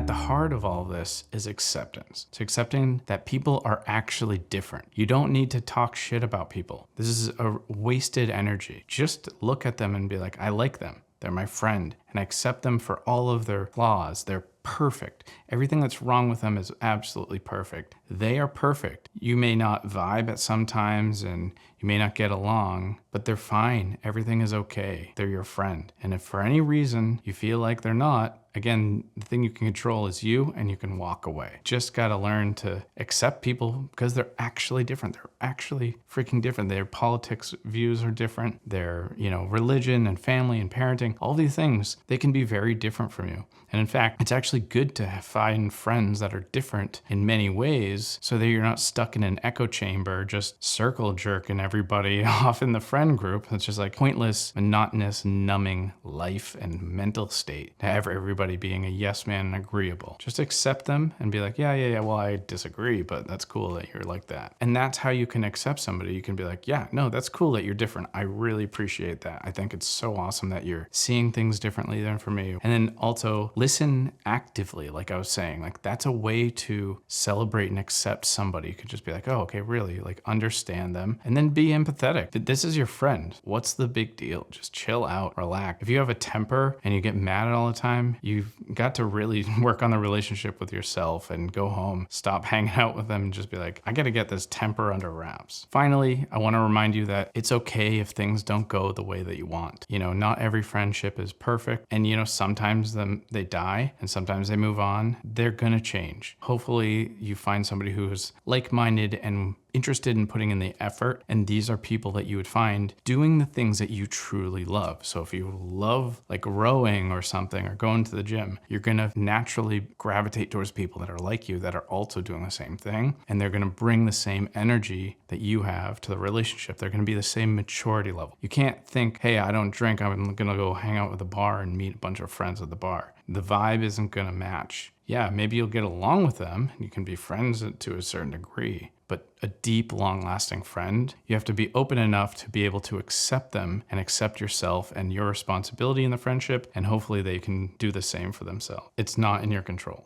at the heart of all this is acceptance. It's accepting that people are actually different. You don't need to talk shit about people. This is a wasted energy. Just look at them and be like, I like them. They're my friend, and I accept them for all of their flaws. They're perfect. Everything that's wrong with them is absolutely perfect. They are perfect. You may not vibe at some times and you may not get along, but they're fine. Everything is okay. They're your friend. And if for any reason you feel like they're not, again, the thing you can control is you, and you can walk away. Just got to learn to accept people because they're actually different. They're actually freaking different. Their politics views are different. Their, religion and family and parenting, all these things, they can be very different from you. And in fact, it's actually good to find friends that are different in many ways so that you're not stuck in an echo chamber, just circle jerking everybody off in the friend group. It's just like pointless, monotonous, numbing life and mental state to have everybody being a yes man and agreeable. Just accept them and be like, yeah, well, I disagree, but that's cool that you're like that. And that's how you can accept somebody. You can be like, yeah, no, that's cool that you're different. I really appreciate that. I think it's so awesome that you're seeing things differently than for me. And then also listen actively, like I was saying, like that's a way to celebrate and accept somebody. You could just be like, oh, okay, really, like understand them, and then be empathetic. This is your friend. What's the big deal? Just chill out, relax. If you have a temper and you get mad all the time, you've got to really work on the relationship with yourself and go home, stop hanging out with them and just be like, I got to get this temper under wraps. Finally, I want to remind you that it's okay if things don't go the way that you want. Not every friendship is perfect, and sometimes they die and sometimes they move on. They're gonna change. Hopefully you find somebody who is like-minded and interested in putting in the effort, and these are people that you would find doing the things that you truly love. So if you love like rowing or something or going to the gym, you're gonna naturally gravitate towards people that are like you, that are also doing the same thing, and they're gonna bring the same energy that you have to the relationship. They're gonna be the same maturity level. You can't think, hey, I don't drink, I'm gonna go hang out at the bar and meet a bunch of friends at the bar. The vibe isn't gonna match. Yeah, maybe you'll get along with them and you can be friends to a certain degree, but a deep, long-lasting friend, you have to be open enough to be able to accept them and accept yourself and your responsibility in the friendship, and hopefully they can do the same for themselves. It's not in your control.